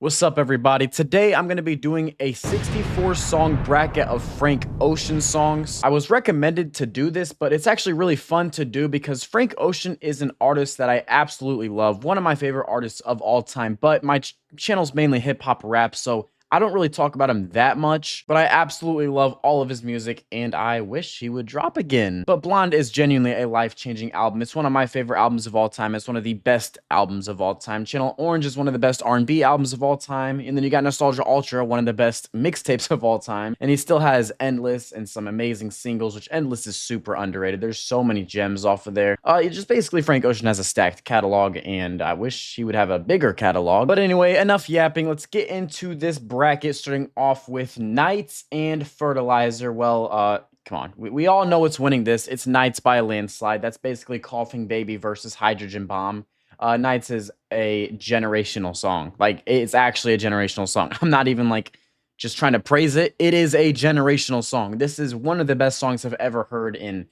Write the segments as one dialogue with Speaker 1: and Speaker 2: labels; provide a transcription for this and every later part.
Speaker 1: What's up, everybody? Today I'm going to be doing a 64 song bracket of Frank Ocean songs. I was recommended to do this, but it's actually really fun to do because Frank Ocean is an artist that I absolutely love. One of my favorite artists of all time, but my channel's mainly hip hop rap, so I don't really talk about him that much, but I absolutely love all of his music and I wish he would drop again. But Blonde is genuinely a life-changing album. It's one of my favorite albums of all time. It's one of the best albums of all time. Channel Orange is one of the best R&B albums of all time. And then you got Nostalgia Ultra, one of the best mixtapes of all time. And he still has Endless and some amazing singles, which Endless is super underrated. There's so many gems off of there. It just basically Frank Ocean has a stacked catalog and I wish he would have a bigger catalog. But anyway, enough yapping. Let's get into this bracket, starting off with Nights and Fertilizer. Well, come on. We all know what's winning this. It's Nights by a landslide. That's basically Coughing Baby versus Hydrogen Bomb. Nights is a generational song. Like, it's actually a generational song. I'm not even, like, just trying to praise it. It is a generational song. This is one of the best songs I've ever heard in...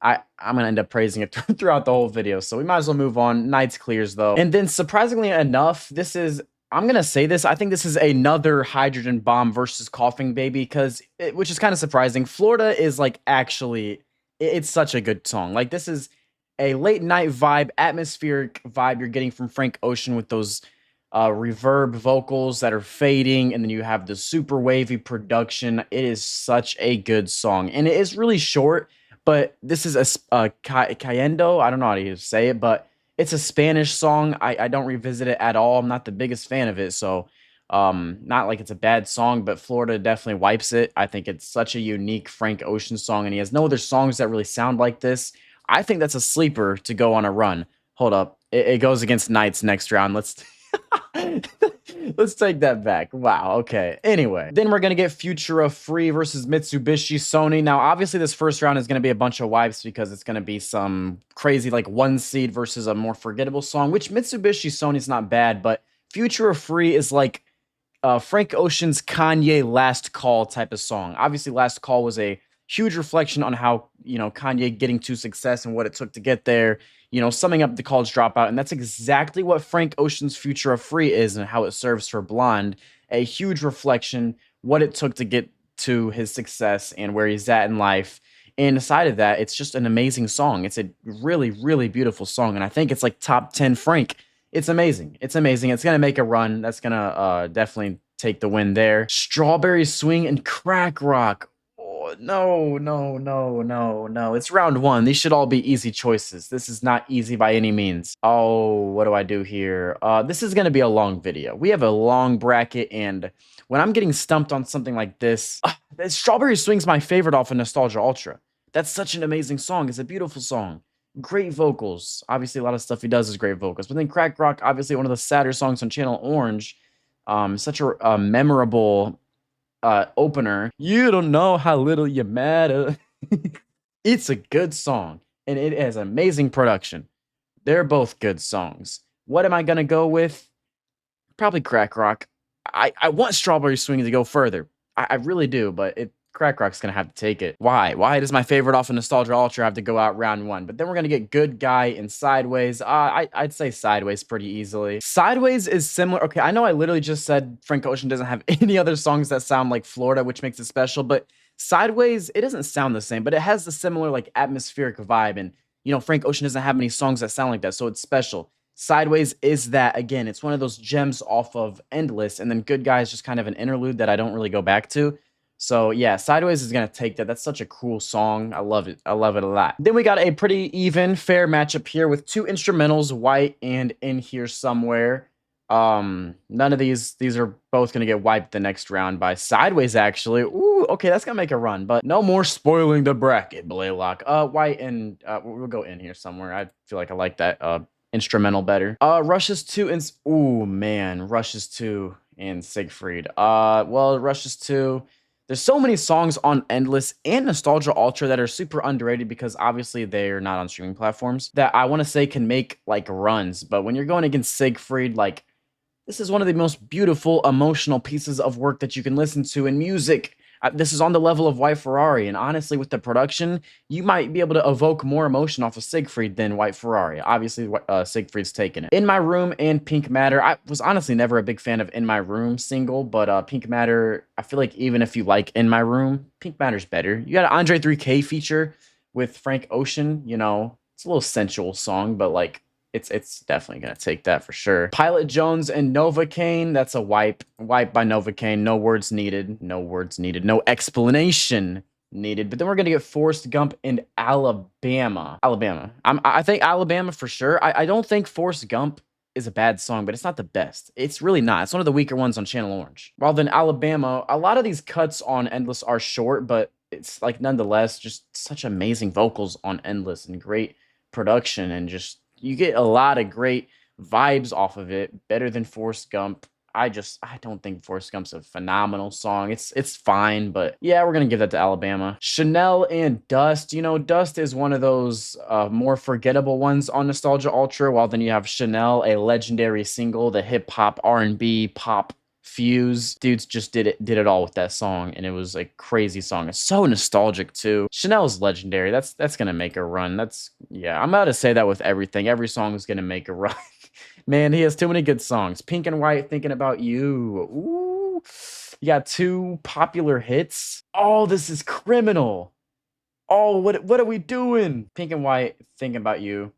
Speaker 1: I'm gonna end up praising it throughout the whole video, so we might as well move on. Nights clears, though. And then, surprisingly enough, this is... I'm gonna say this. I think this is another Hydrogen Bomb versus Coughing Baby, which is kind of surprising. Florida is like actually, it's such a good song. Like, this is a late night vibe, atmospheric vibe you're getting from Frank Ocean with those reverb vocals that are fading, and then you have the super wavy production. It is such a good song, and it is really short. But this is a Cayendo. I don't know how to say it, but it's a Spanish song. I don't revisit it at all. I'm not the biggest fan of it, so not like it's a bad song, but Florida definitely wipes it. I think it's such a unique Frank Ocean song, and he has no other songs that really sound like this. I think that's a sleeper to go on a run. Hold up. It goes against Knights next round. Let's let's take that back. Wow, okay. Anyway, then we're gonna get Futura Free versus Mitsubishi Sony. Now, obviously, this first round is gonna be a bunch of wipes because it's gonna be some crazy, like, one seed versus a more forgettable song, which Mitsubishi Sony's not bad, but Futura Free is like Frank Ocean's Kanye Last Call type of song. Obviously, Last Call was a huge reflection on how, Kanye getting to success and what it took to get there, summing up the college dropout. And that's exactly what Frank Ocean's Futura Free is and how it serves for Blonde. A huge reflection, what it took to get to his success and where he's at in life. And aside of that, it's just an amazing song. It's a really, really beautiful song. And I think it's like top 10 Frank. It's amazing. It's amazing. It's going to make a run. That's going to definitely take the win there. Strawberry Swing and Crack Rock. Oh, no, no, no, no, no. It's round one. These should all be easy choices. This is not easy by any means. Oh, what do I do here? This is going to be a long video. We have a long bracket, and when I'm getting stumped on something like this, Strawberry Swing's my favorite off of Nostalgia Ultra. That's such an amazing song. It's a beautiful song. Great vocals. Obviously, a lot of stuff he does is great vocals. But then Crack Rock, obviously one of the sadder songs on Channel Orange. Such a memorable opener. You don't know how little you matter. It's a good song, and it has amazing production. They're both good songs. What am I going to go with? Probably Crack Rock. I want Strawberry Swing to go further. I really do, but Crack Rock's gonna have to take it. Why? Why does my favorite off of Nostalgia Ultra have to go out round one? But then we're gonna get Good Guy and Sideways. I'd say Sideways pretty easily. Sideways is similar. Okay, I know I literally just said Frank Ocean doesn't have any other songs that sound like Florida, which makes it special, but Sideways, it doesn't sound the same, but it has the similar, like, atmospheric vibe, and, Frank Ocean doesn't have any songs that sound like that, so it's special. Sideways is that. Again, it's one of those gems off of Endless, and then Good Guy is just kind of an interlude that I don't really go back to. So yeah, Sideways is going to take that. That's such a cool song. I love it. I love it a lot. Then we got a pretty even, fair matchup here with two instrumentals, White and In Here Somewhere. None of these are both going to get wiped the next round by Sideways, actually. Ooh, okay, that's going to make a run, but no more spoiling the bracket, Blaylock. White and, we'll go In Here Somewhere. I feel like I like that, instrumental better. Rushes 2 and, ooh, man, Rushes 2 and Siegfried. Well, Rushes 2... There's so many songs on Endless and Nostalgia Ultra that are super underrated because obviously they're not on streaming platforms that I want to say can make, like, runs. But when you're going against Siegfried, like, this is one of the most beautiful, emotional pieces of work that you can listen to in music. This is on the level of White Ferrari, and honestly, with the production, you might be able to evoke more emotion off of Siegfried than White Ferrari. Obviously, Siegfried's taken it. In My Room and Pink Matter, I was honestly never a big fan of In My Room single, but Pink Matter, I feel like even if you like In My Room, Pink Matter's better. You got an Andre 3K feature with Frank Ocean, you know, it's a little sensual song, but like it's definitely gonna take that for sure. Pilot Jones and Novocaine, that's a wipe. Wipe by Novocaine. No words needed. No words needed. No explanation needed. But then we're gonna get Forrest Gump and Alabama. Alabama. I think Alabama for sure. I don't think Forrest Gump is a bad song, but it's not the best. It's really not. It's one of the weaker ones on Channel Orange. While then Alabama, a lot of these cuts on Endless are short, but it's like nonetheless just such amazing vocals on Endless and great production, and just you get a lot of great vibes off of it, better than Forrest Gump. I don't think Forrest Gump's a phenomenal song. It's fine, but yeah, we're gonna give that to Alabama. Chanel and Dust. You know, Dust is one of those more forgettable ones on Nostalgia Ultra. While then you have Chanel, a legendary single, the hip hop, R&B, pop fuse. Dudes just did it all with that song, and it was a crazy song. It's so nostalgic too. Chanel's legendary. That's gonna make a run. Yeah, I'm about to say that with everything. Every song is gonna make a run. Man, he has too many good songs. Pink and White, Thinking About You. Ooh, you got two popular hits. Oh, this is criminal. Oh, what are we doing? Pink and White, Thinking About You.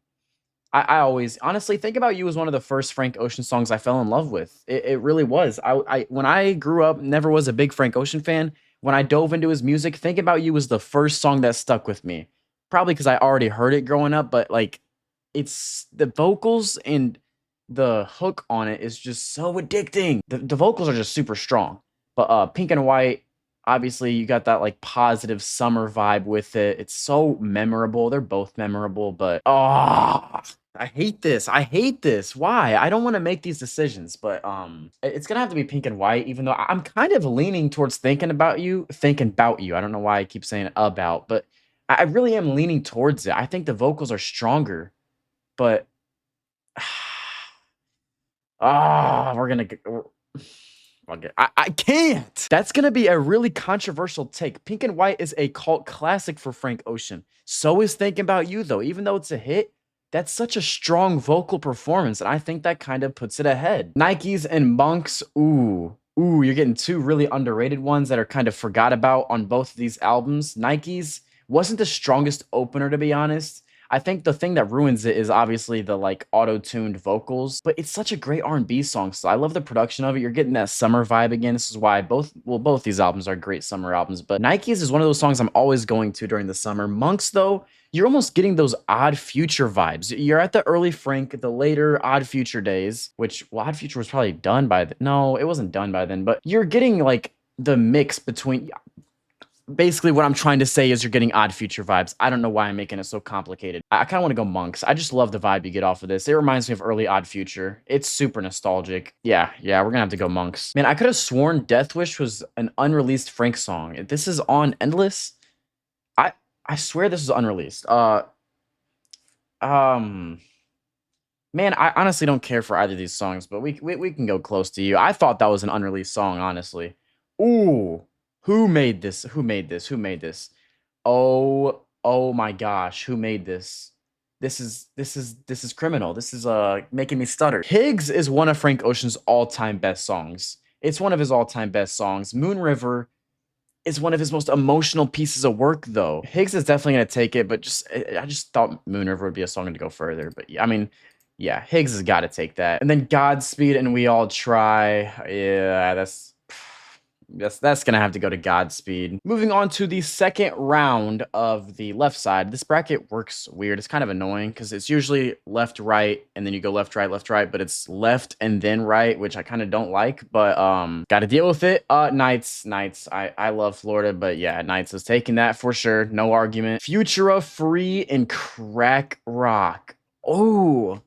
Speaker 1: I always honestly Think About You was one of the first Frank Ocean songs I fell in love with. It really was. I when I grew up, never was a big Frank Ocean fan. When I dove into his music, Think About You was the first song that stuck with me. Probably because I already heard it growing up, but like it's the vocals and the hook on it is just so addicting. The vocals are just super strong. But Pink and White, obviously you got that like positive summer vibe with it. It's so memorable. They're both memorable, but I hate this. I hate this. Why? I don't want to make these decisions, but it's gonna have to be Pink and White, even though I'm kind of leaning towards Thinking About You. I don't know why I keep saying about, but I really am leaning towards it. I think the vocals are stronger, but we're gonna get. Okay, I can't. That's gonna be a really controversial take. Pink and White is a cult classic for Frank Ocean. So is Thinking About You, though. Even though it's a hit, that's such a strong vocal performance, and I think that kind of puts it ahead. Nikes and Monks, ooh, you're getting two really underrated ones that are kind of forgot about on both of these albums. Nikes wasn't the strongest opener, to be honest. I think the thing that ruins it is obviously the like auto-tuned vocals, but it's such a great R&B song. So I love the production of it. You're getting that summer vibe again. This is why both these albums are great summer albums, but Nikes is one of those songs I'm always going to during the summer. Monks though, you're almost getting those Odd Future vibes. You're at the early Frank, the later Odd Future days, which Odd Future was probably done by then. No, it wasn't done by then, but you're getting like the mix between basically what I'm trying to say is you're getting Odd Future vibes. I don't know why I'm making it so complicated. I kind of want to go Monks. I just love the vibe you get off of this. It reminds me of early Odd Future. It's super nostalgic. Yeah, we're gonna have to go Monks. Man, I could have sworn Death Wish was an unreleased Frank song. This is on Endless. I swear this is unreleased. Man, I honestly don't care for either of these songs, but we can go Close to You. I thought that was an unreleased song, honestly. Ooh. Who made this? Who made this? Who made this? Oh my gosh, who made this? This is criminal. This is making me stutter. Higgs is one of Frank Ocean's all-time best songs. It's one of his all-time best songs. Moon River is one of his most emotional pieces of work, though. Higgs is definitely gonna take it, but I just thought Moon River would be a song to go further. But yeah, I mean, yeah, Higgs has got to take that. And then Godspeed and We All Try. Yeah, that's gonna have to go to Godspeed. Moving on to the second round of the left side. This bracket works weird. It's kind of annoying because it's usually left, right, and then you go left, right, but it's left and then right, which I kind of don't like, but gotta deal with it. Nights. I love Florida, but yeah, Nights is taking that for sure. No argument. Futura Free and Crack Rock. Oh,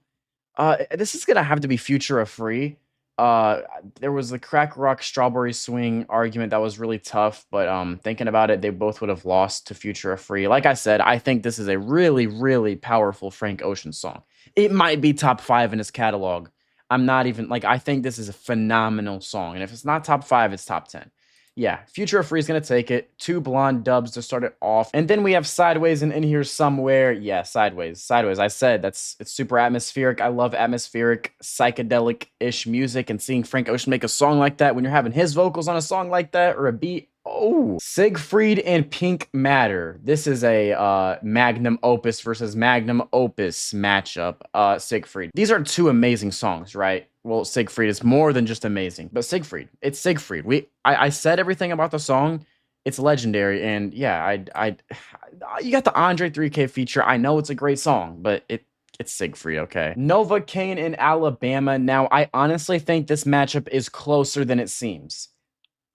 Speaker 1: this is gonna have to be Futura Free. There was the Crack Rock Strawberry Swing argument that was really tough, but thinking about it, they both would have lost to Futura Free. Like I said, I think this is a really, really powerful Frank Ocean song. It might be top 5 in his catalog. I'm not even like I think this is a phenomenal song, and if it's not top 5, it's top 10. Yeah, Future of Free is gonna take it. Two blonde dubs to start it off. And then we have Sideways and In Here Somewhere. Yeah, Sideways. Sideways. I said it's super atmospheric. I love atmospheric, psychedelic-ish music, and seeing Frank Ocean make a song like that when you're having his vocals on a song like that or a beat. Oh, Siegfried and Pink Matter. This is a magnum opus versus magnum opus matchup. Siegfried. These are two amazing songs, right? Well, Siegfried is more than just amazing, but Siegfried, it's Siegfried. I said everything about the song. It's legendary, and yeah, you got the Andre 3K feature. I know it's a great song, but it's Siegfried, okay? Novocaine in Alabama. Now, I honestly think this matchup is closer than it seems.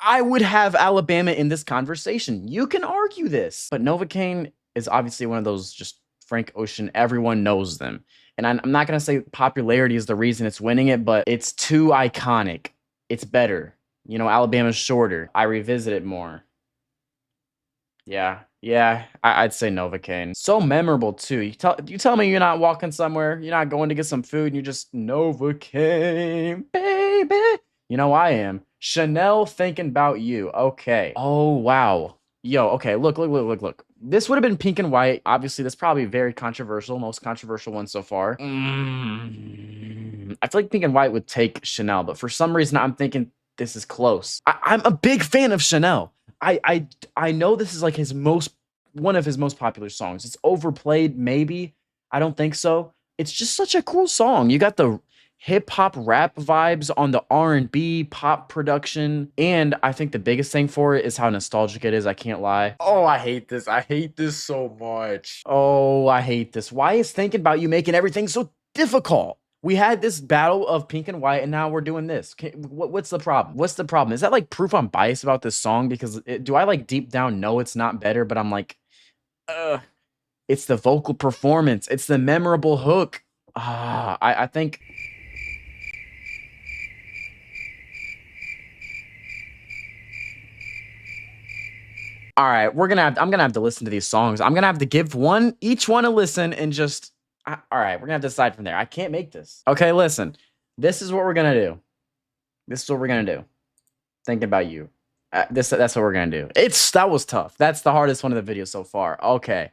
Speaker 1: I would have Alabama in this conversation. You can argue this, but Novocaine is obviously one of those just Frank Ocean. Everyone knows them. And I'm not going to say popularity is the reason it's winning it, but it's too iconic. It's better. You know, Alabama's shorter. I revisit it more. Yeah, I'd say Novocaine. So memorable too. You tell me you're not walking somewhere, you're not going to get some food, and you just Novocaine, baby. You know I am. Chanel thinking about you. Okay. Oh wow. Yo, okay, look. This would have been Pink and White. Obviously, that's probably very controversial, most controversial one so far. I feel like Pink and White would take Chanel, but for some reason, I'm thinking this is close. I'm a big fan of Chanel. I know this is like one of his most popular songs. It's overplayed, maybe. I don't think so. It's just such a cool song. You got the hip hop rap vibes on the R&B pop production, and I think the biggest thing for it is how nostalgic it is. I can't lie. Oh, I hate this. I hate this so much. Oh, I hate this. Why is Thinking About You making everything so difficult? We had this battle of Pink and White, and now we're doing this. What's the problem? What's the problem? Is that like proof I'm biased about this song? Because do I like deep down know it's not better, but I'm like, it's the vocal performance. It's the memorable hook. I think. All right, I'm gonna have to listen to these songs. I'm gonna have to give each one a listen and just. All right, we're gonna have to decide from there. I can't make this. Okay, listen. This is what we're gonna do. This is what we're gonna do. Thinking about you. That's what we're gonna do. That was tough. That's the hardest one of the video so far. Okay.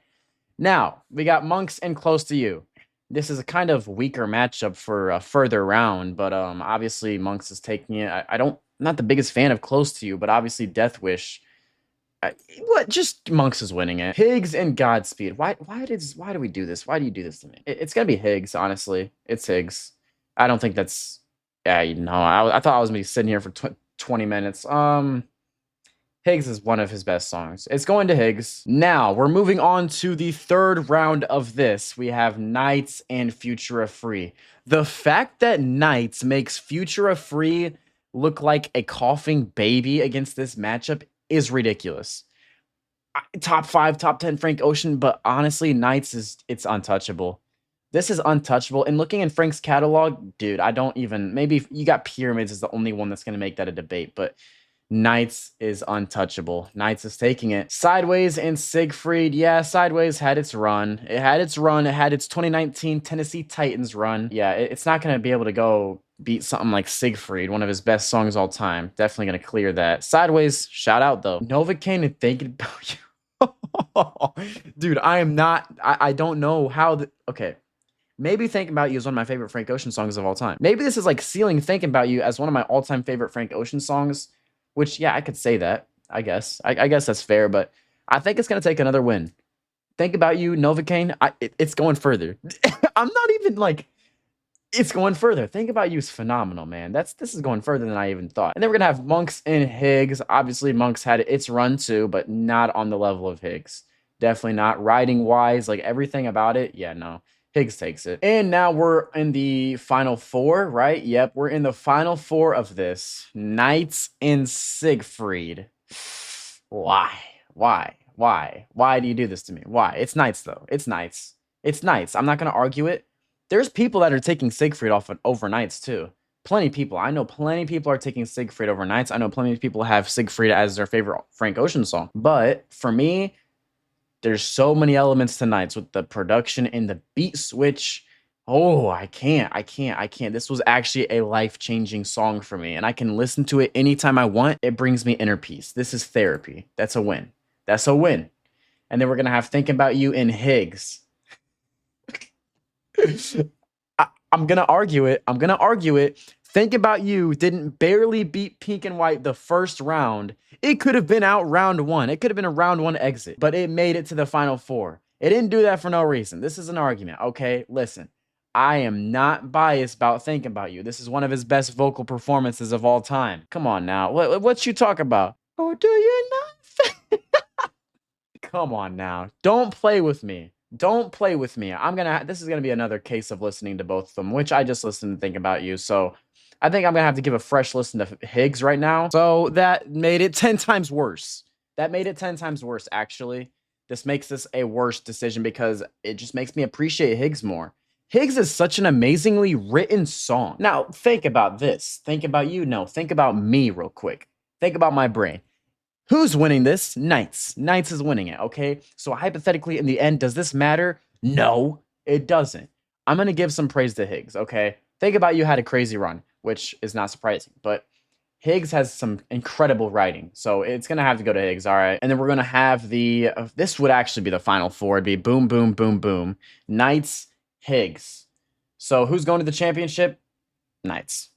Speaker 1: Now we got Monks and Close to You. This is a kind of weaker matchup for a further round, but obviously Monks is taking it. I'm not the biggest fan of Close to You, but obviously Death Wish. Just Monks is winning it. Higgs and Godspeed. Why do we do this? Why do you do this to me? It's gonna be Higgs, honestly. It's Higgs. I don't think that's. Yeah, I thought I was gonna be sitting here for 20 minutes. Higgs is one of his best songs. It's going to Higgs. Now, we're moving on to the third round of this. We have Nights and Futura Free. The fact that Nights makes Futura Free look like a coughing baby against this matchup is ridiculous. Top 5, top 10 Frank Ocean, but honestly, Nights it's untouchable. This is untouchable. And looking in Frank's catalog, dude, maybe you got Pyramids is the only one that's going to make that a debate, but Nights is untouchable. Nights is taking it. Sideways and Siegfried. Yeah, Sideways had its run. It had its 2019 Tennessee Titans run. Yeah, it's not going to be able to go beat something like Siegfried, one of his best songs all time. Definitely going to clear that. Sideways, shout out though. Novocaine and Thinking About You. Dude, I don't know how okay. Maybe Thinking About You is one of my favorite Frank Ocean songs of all time. Maybe this is like sealing Thinking About You as one of my all-time favorite Frank Ocean songs, which, yeah, I could say that, I guess. I guess that's fair, but I think it's going to take another win. Think About You, Novocaine, it's going further. I'm not even like, it's going further. Think About You is phenomenal, man. This is going further than I even thought. And then we're going to have Monks and Higgs. Obviously, Monks had its run too, but not on the level of Higgs. Definitely not. Writing-wise, like everything about it, yeah, no. Higgs takes it. And now we're in the final four, right? Yep, we're in the final four of this. Nights and Siegfried. Why? Why do you do this to me? Why? It's Nights, though. It's Nights. It's Nights. I'm not going to argue it. There's people that are taking Siegfried off over Nights, too. Plenty of people. I know plenty of people are taking Siegfried over Nights. I know plenty of people have Siegfried as their favorite Frank Ocean song. But for me, there's so many elements to Nights with the production and the beat switch. Oh, I can't. This was actually a life-changing song for me, and I can listen to it anytime I want. It brings me inner peace. This is therapy. That's a win. That's a win. And then we're gonna have Thinking About You in Higgs. I'm gonna argue it. I'm gonna argue it. Think About You didn't barely beat Pink and White the first round. It could have been out round one. It could have been a round one exit, but it made it to the final four. It didn't do that for no reason. This is an argument, okay? Listen, I am not biased about Thinking About You. This is one of his best vocal performances of all time. Come on now. What you talk about? Oh, do you not? Come on now. Don't play with me. Don't play with me. This is gonna be another case of listening to both of them, which I just listened to Think About You. So I think I'm gonna have to give a fresh listen to Higgs right now. So that made it 10 times worse. That made it 10 times worse, actually. This makes this a worse decision because it just makes me appreciate Higgs more. Higgs is such an amazingly written song. Now, think about this. Think about you. No, think about me real quick. Think about my brain. Who's winning this? Knights. Knights is winning it, okay? So hypothetically, in the end, does this matter? No, it doesn't. I'm going to give some praise to Higgs, okay? Think About You had a crazy run, which is not surprising, but Higgs has some incredible writing, so it's going to have to go to Higgs, all right? And then we're going to have this would actually be the final four. It'd be Boom, Boom, Boom, Boom. Knights, Higgs. So who's going to the championship? Knights.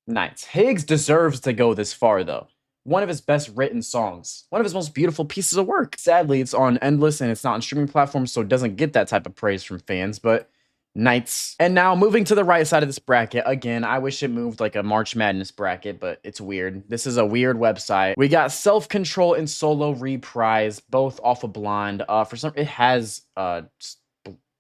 Speaker 1: Knights. Higgs deserves to go this far, though. One of his best written songs, one of his most beautiful pieces of work. Sadly, it's on Endless and it's not on streaming platforms, so it doesn't get that type of praise from fans, but Knights. And now moving to the right side of this bracket, again, I wish it moved like a March Madness bracket, but it's weird. This is a weird website. We got Self Control and Solo Reprise, both off of Blonde. For some, it has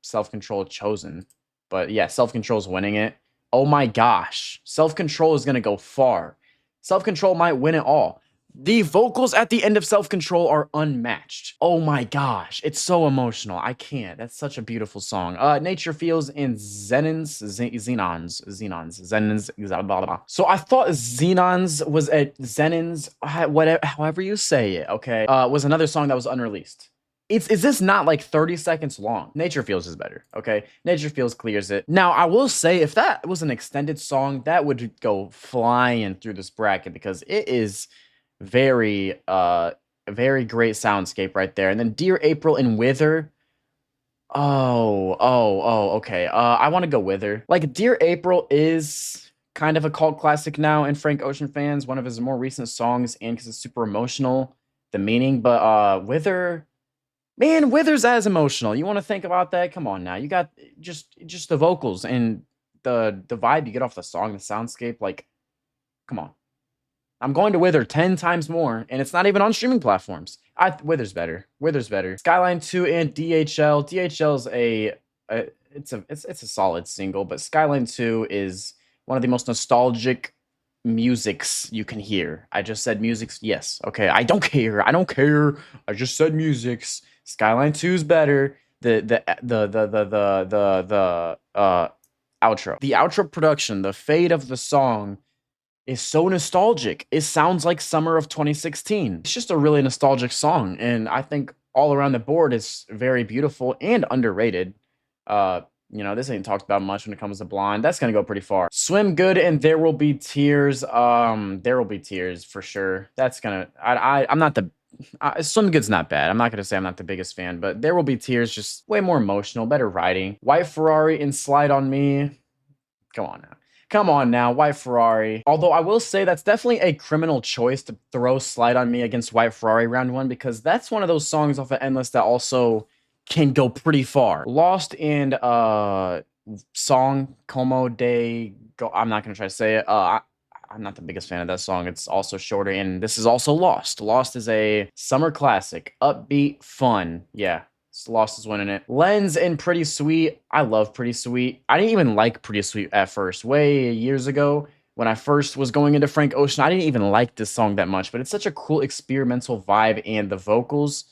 Speaker 1: Self Control chosen, but yeah, Self Control's winning it. Oh my gosh, Self Control is gonna go far. Self Control might win it all. The vocals at the end of Self Control are unmatched. Oh my gosh, it's so emotional. I can't. That's such a beautiful song. Nature Feels in Xenons, blah, blah, blah. So I thought Xenons was at Xenons, whatever, however you say it, okay, was another song that was unreleased. Is this not like 30 seconds long? Nature Feels is better, okay? Nature Feels clears it. Now, I will say, if that was an extended song, that would go flying through this bracket because it is very, very great soundscape right there. And then Dear April and Wither. Okay. I want to go Wither. Like, Dear April is kind of a cult classic now in Frank Ocean fans, one of his more recent songs, and because it's super emotional, the meaning, but Wither... Man, Wither's as emotional. You want to think about that? Come on now. You got just the vocals and the vibe you get off the song, the soundscape. Like, come on. I'm going to Wither 10 times more, and it's not even on streaming platforms. Wither's better. Wither's better. Skyline 2 and DHL. DHL's it's a solid single, but Skyline 2 is one of the most nostalgic musics you can hear. I just said musics. Yes. Okay. I don't care. I don't care. I just said musics. Skyline 2 is better. The outro. The outro production, the fade of the song is so nostalgic. It sounds like summer of 2016. It's just a really nostalgic song, and I think all around the board it's very beautiful and underrated. This ain't talked about much when it comes to Blonde. That's gonna go pretty far. Swim Good and There Will Be Tears. There Will Be Tears for sure. That's gonna. I'm not the. Swim Good's not bad. I'm not gonna say I'm not the biggest fan, but There Will Be Tears just way more emotional, better writing. White Ferrari and Slide on Me. Come on now. Come on now, White Ferrari. Although I will say that's definitely a criminal choice to throw Slide on Me against White Ferrari round one, because that's one of those songs off of Endless that also can go pretty far. Lost and song Como de Go. I'm not gonna try to say it. I'm not the biggest fan of that song. It's also shorter, and this is also Lost. Lost is a summer classic, upbeat, fun. Yeah, Lost is winning it. Lens and Pretty Sweet. I love Pretty Sweet. I didn't even like Pretty Sweet at first. Way years ago, when I first was going into Frank Ocean, I didn't even like this song that much, but it's such a cool experimental vibe, and the vocals...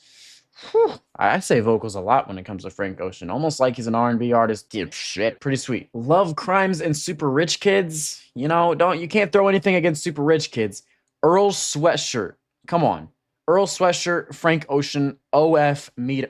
Speaker 1: Whew, I say vocals a lot when it comes to Frank Ocean. Almost like he's an R&B artist. Dude, shit. Pretty sweet. Love Crimes and Super Rich Kids. You can't throw anything against Super Rich Kids. Earl Sweatshirt. Come on. Earl Sweatshirt, Frank Ocean, OF, meet.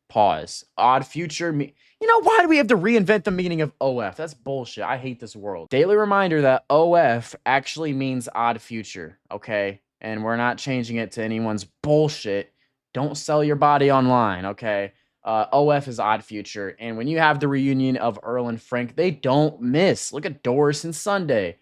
Speaker 1: Pause. Odd future. You know, why do we have to reinvent the meaning of OF? That's bullshit. I hate this world. Daily reminder that OF actually means odd future, okay? And we're not changing it to anyone's bullshit. Don't sell your body online, okay? OF is odd future. And when you have the reunion of Earl and Frank, they don't miss. Look at Doris and Sunday.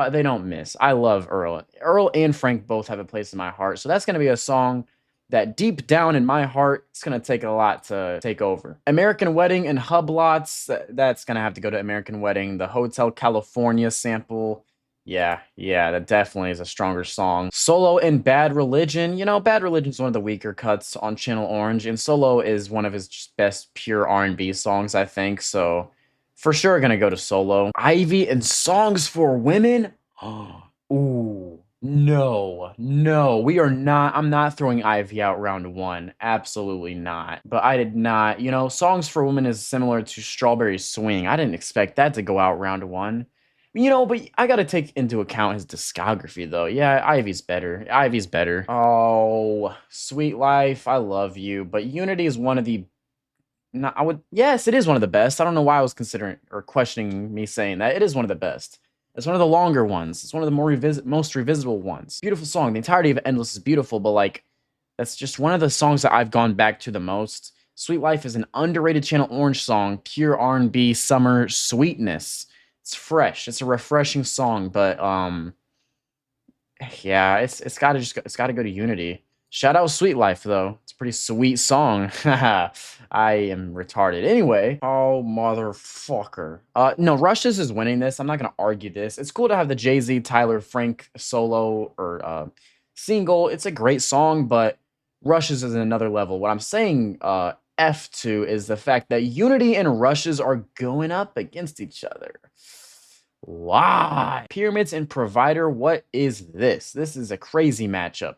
Speaker 1: They don't miss. I love Earl. Earl and Frank both have a place in my heart. So that's going to be a song that deep down in my heart, it's going to take a lot to take over. American Wedding and Hublots, that's going to have to go to American Wedding. The Hotel California sample, yeah, that definitely is a stronger song. Solo and Bad Religion, you know, Bad Religion is one of the weaker cuts on Channel Orange, and Solo is one of his best pure R&B songs, I think, so for sure gonna go to Solo. Ivy and Songs for Women, ooh. No, we are not. I'm not throwing Ivy out round one. Absolutely not. But I did not. You know, Songs for Women is similar to Strawberry Swing. I didn't expect that to go out round one. You know, but I gotta take into account his discography, though. Yeah, Ivy's better. Ivy's better. Oh, Sweet Life, I love you. But Unity is one of the. No, Yes, it is one of the best. I don't know why I was considering or questioning me saying that. It is one of the best. It's one of the longer ones. It's one of the most revisitable ones. Beautiful song. The entirety of Endless is beautiful, but like, that's just one of the songs that I've gone back to the most. Sweet Life is an underrated Channel Orange song, pure R&B summer sweetness. It's fresh. It's a refreshing song, but yeah, it's gotta go to Unity. Shout out Sweet Life though. It's a pretty sweet song. I am retarded. Anyway, oh motherfucker. No, Rushes is winning this. I'm not gonna argue this. It's cool to have the Jay-Z Tyler Frank solo or single. It's a great song, but Rushes is another level. What I'm saying F2 is the fact that Unity and Rushes are going up against each other. Why? Pyramids and Provider, what is this? This is a crazy matchup.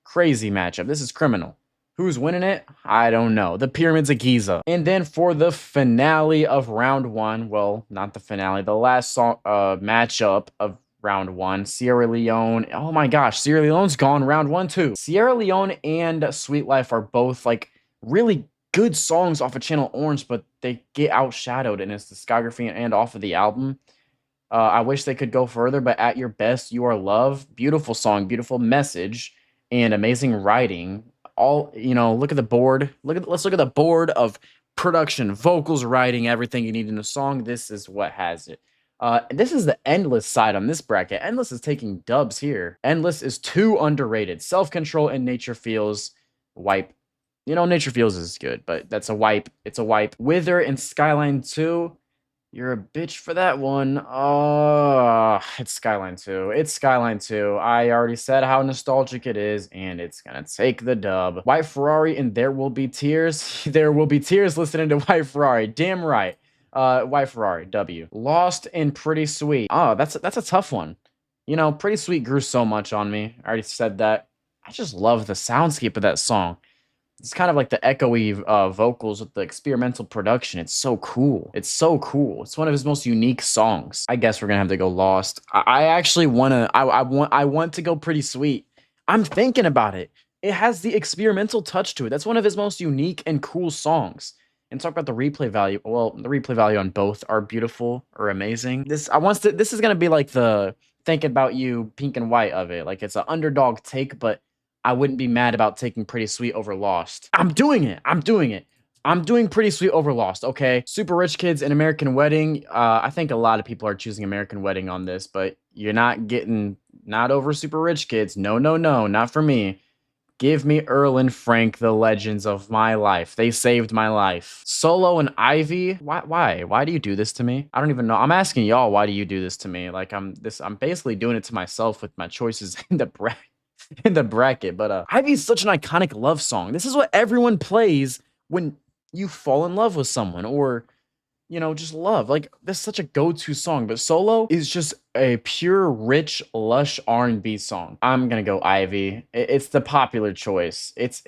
Speaker 1: Crazy matchup. This is criminal. Who's winning it? I don't know. The Pyramids of Giza. And then for the finale of round one, well, not the finale, the last song, matchup of round one, Sierra Leone. Oh my gosh, Sierra Leone's gone round one too. Sierra Leone and Sweet Life are both like really good songs off of Channel Orange, but they get outshadowed in its discography and off of the album. I wish they could go further, but At Your Best, You Are Love, beautiful song, beautiful message, and amazing writing. All, you know, look at the board. Let's look at the board of production, vocals, writing, everything you need in a song. This is what has it. This is the Endless side on this bracket. Endless is taking dubs here. Endless is too underrated. Self-Control and Nature Feels, wipe. You know, Nature Feels is good, but that's a wipe. It's a wipe. Wither and Skyline 2. You're a bitch for that one. Oh, it's Skyline 2. It's Skyline 2. I already said how nostalgic it is, and it's gonna take the dub. White Ferrari and There Will Be Tears. There will be tears listening to White Ferrari. Damn right. White Ferrari, W. Lost and Pretty Sweet. Oh, that's a tough one. You know, Pretty Sweet grew so much on me. I already said that. I just love the soundscape of that song. It's kind of like the echoey vocals with the experimental production. It's so cool. It's so cool. It's one of his most unique songs. I guess we're gonna have to go Lost. I actually wanna. I want to go Pretty Sweet. I'm thinking about it. It has the experimental touch to it. That's one of his most unique and cool songs. And talk about the replay value. Well, the replay value on both are beautiful or amazing. This is gonna be like the Thinking About You, Pink and White of it. Like it's an underdog take, but I wouldn't be mad about taking Pretty Sweet over Lost. I'm doing it. I'm doing Pretty Sweet over Lost, okay? Super Rich Kids and American Wedding. I think a lot of people are choosing American Wedding on this, but you're not over Super Rich Kids. No, not for me. Give me Earl and Frank, the legends of my life. They saved my life. Solo and Ivy. Why? Why do you do this to me? I don't even know. I'm asking y'all, why do you do this to me? Like I'm basically doing it to myself with my choices in the bracket. But Ivy is such an iconic love song. This is what everyone plays when you fall in love with someone, or you know, just love. Like, that's such a go-to song. But Solo is just a pure, rich, lush R&B song. I'm gonna go Ivy. It's the popular choice. It's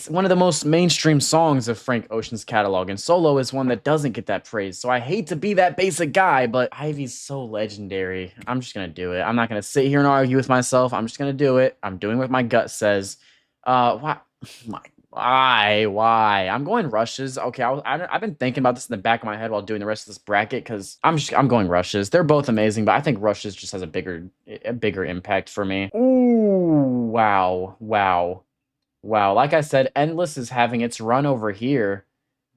Speaker 1: one of the most mainstream songs of Frank Ocean's catalog, and Solo is one that doesn't get that praise. So I hate to be that basic guy, but Ivy's so legendary. I'm just gonna do it. I'm not gonna sit here and argue with myself. I'm just gonna do it. I'm doing what my gut says. Why? Why? I'm going rushes. Okay, I've been thinking about this in the back of my head while doing the rest of this bracket because I'm going rushes. They're both amazing, but I think rushes just has a bigger impact for me. Ooh, wow. Like I said, Endless is having its run over here,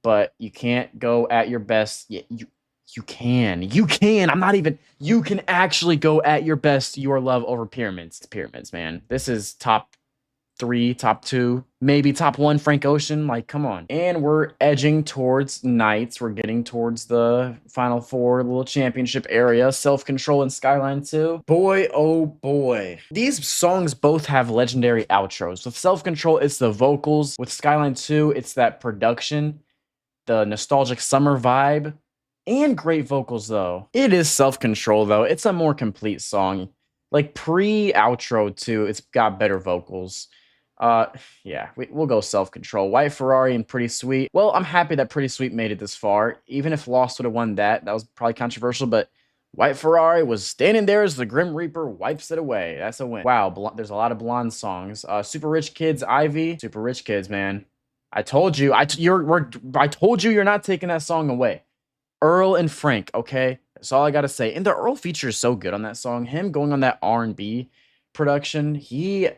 Speaker 1: but you can't go at your best. You can. I'm not even. You can actually go at your best. Your love over pyramids. It's pyramids, man. This is top three, top two, maybe top one Frank Ocean. Like, come on. And we're edging towards Knights. We're getting towards the Final Four little championship area. Self Control and Skyline 2. Boy, oh boy. These songs both have legendary outros. With Self Control, it's the vocals. With Skyline 2, it's that production, the nostalgic summer vibe, and great vocals, though. It is Self Control, though. It's a more complete song. Like pre outro, too, it's got better vocals. Uh, yeah, we'll go Self Control. White Ferrari and Pretty Sweet. Well, I'm happy that Pretty Sweet made it this far. Even if Lost would have won that was probably controversial, but White Ferrari was standing there as the Grim Reaper wipes it away. That's a win. Wow, there's a lot of blonde songs. Super Rich Kids, Ivy. Super Rich Kids, man. I told you. I told you you're not taking that song away. Earl and Frank, okay? That's all I gotta say. And the Earl feature is so good on that song. Him going on that R&B production, he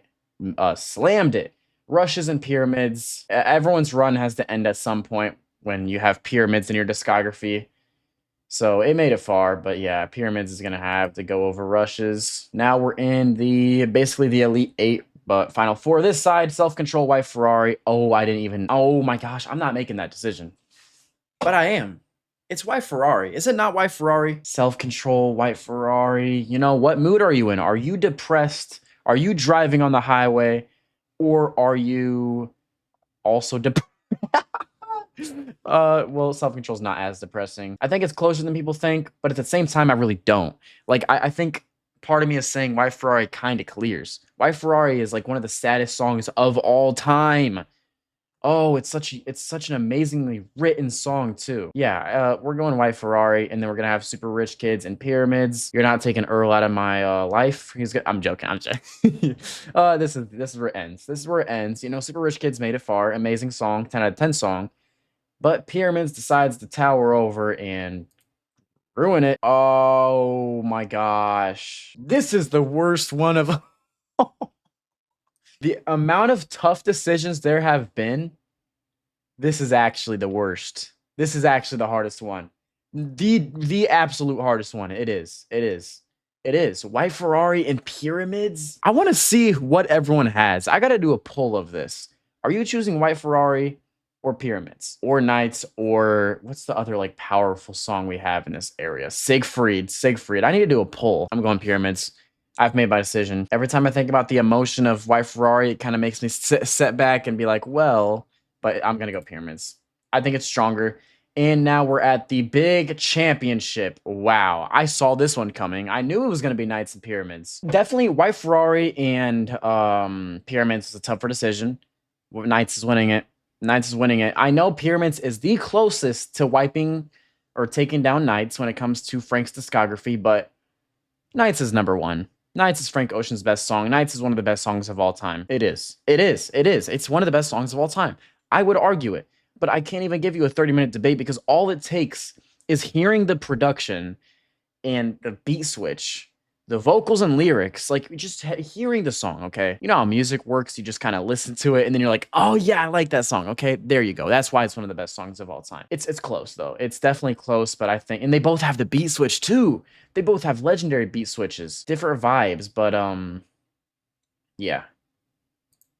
Speaker 1: slammed it. Rushes and Pyramids. Everyone's run has to end at some point when you have Pyramids in your discography. So it made it far, but yeah, Pyramids is gonna have to go over Rushes. Now we're in basically the Elite Eight, but Final Four. This side, Self Control, White Ferrari. Oh, I didn't even. Oh my gosh, I'm not making that decision, but I am. It's White Ferrari. Is it not White Ferrari? Self Control, White Ferrari. You know, what mood are you in? Are you depressed? Are you driving on the highway? Or are you also depressed? Well, Self Control is not as depressing. I think it's closer than people think, but at the same time, I really don't. Like, I think part of me is saying White Ferrari kind of clears. White Ferrari is like one of the saddest songs of all time. Oh, it's such an amazingly written song too. Yeah, we're going White Ferrari, and then we're gonna have Super Rich Kids and Pyramids. You're not taking Earl out of my life. I'm joking. I'm joking. This is where it ends. This is where it ends. You know, Super Rich Kids made it far. Amazing song, 10 out of 10 song. But Pyramids decides to tower over and ruin it. Oh my gosh, this is the worst one of. The amount of tough decisions there have been, this is actually the worst. This is actually the hardest one. The absolute hardest one. It is. It is. It is. White Ferrari and Pyramids. I want to see what everyone has. I got to do a poll of this. Are you choosing White Ferrari or Pyramids or Knights or what's the other like powerful song we have in this area? Siegfried. Siegfried. I need to do a poll. I'm going Pyramids. I've made my decision. Every time I think about the emotion of White Ferrari, it kind of makes me sit back and be like, well, but I'm going to go Pyramids. I think it's stronger. And now we're at the big championship. Wow. I saw this one coming. I knew it was going to be Knights and Pyramids. Definitely White Ferrari and Pyramids is a tougher decision. Knights is winning it. Knights is winning it. I know Pyramids is the closest to wiping or taking down Knights when it comes to Frank's discography, but Knights is number one. Knights is Frank Ocean's best song. Knights is one of the best songs of all time. It is. It is. It is. It's one of the best songs of all time. I would argue it, but I can't even give you a 30-minute debate because all it takes is hearing the production and the beat switch, the vocals and lyrics, like just hearing the song, okay? You know how music works, you just kind of listen to it and then you're like, "Oh yeah, I like that song." Okay, there you go. That's why it's one of the best songs of all time. It's close though. It's definitely close, but I think and they both have the beat switch too. They both have legendary beat switches. Different vibes, but yeah.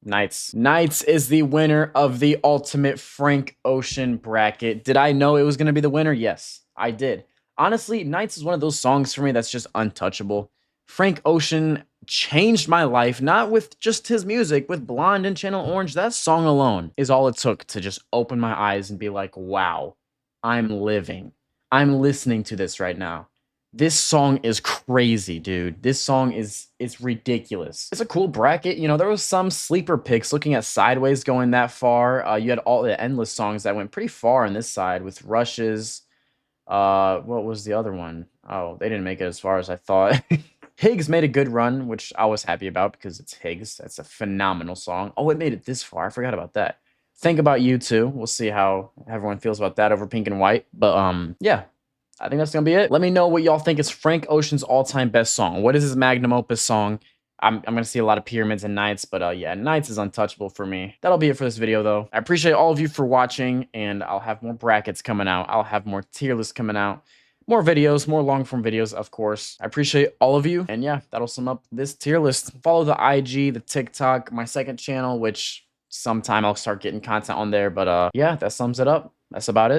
Speaker 1: Knights. Knights is the winner of the ultimate Frank Ocean bracket. Did I know it was going to be the winner? Yes, I did. Honestly, Knights is one of those songs for me that's just untouchable. Frank Ocean changed my life, not with just his music, with Blonde and Channel Orange. That song alone is all it took to just open my eyes and be like, wow, I'm living. I'm listening to this right now. This song is crazy, dude. This song is ridiculous. It's a cool bracket. You know, there was some sleeper picks looking at Sideways going that far. You had all the Endless songs that went pretty far on this side with Rushes. What was the other one? Oh, they didn't make it as far as I thought. Higgs made a good run, which I was happy about because it's Higgs. That's a phenomenal song. Oh, it made it this far. I forgot about that. think about U2. We'll see how everyone feels about that over Pink and White. But yeah, I think that's gonna be it. Let me know what y'all think is Frank Ocean's all-time best song. What is his magnum opus song? I'm gonna see a lot of Pyramids and Nights, but yeah, Nights is untouchable for me. That'll be it for this video though. I appreciate all of you for watching, and I'll have more brackets coming out. I'll have more tier lists coming out. More videos, more long form videos, of course. I appreciate all of you. And yeah, that'll sum up this tier list. Follow the IG, the TikTok, my second channel, which sometime I'll start getting content on there. But yeah, that sums it up. That's about it.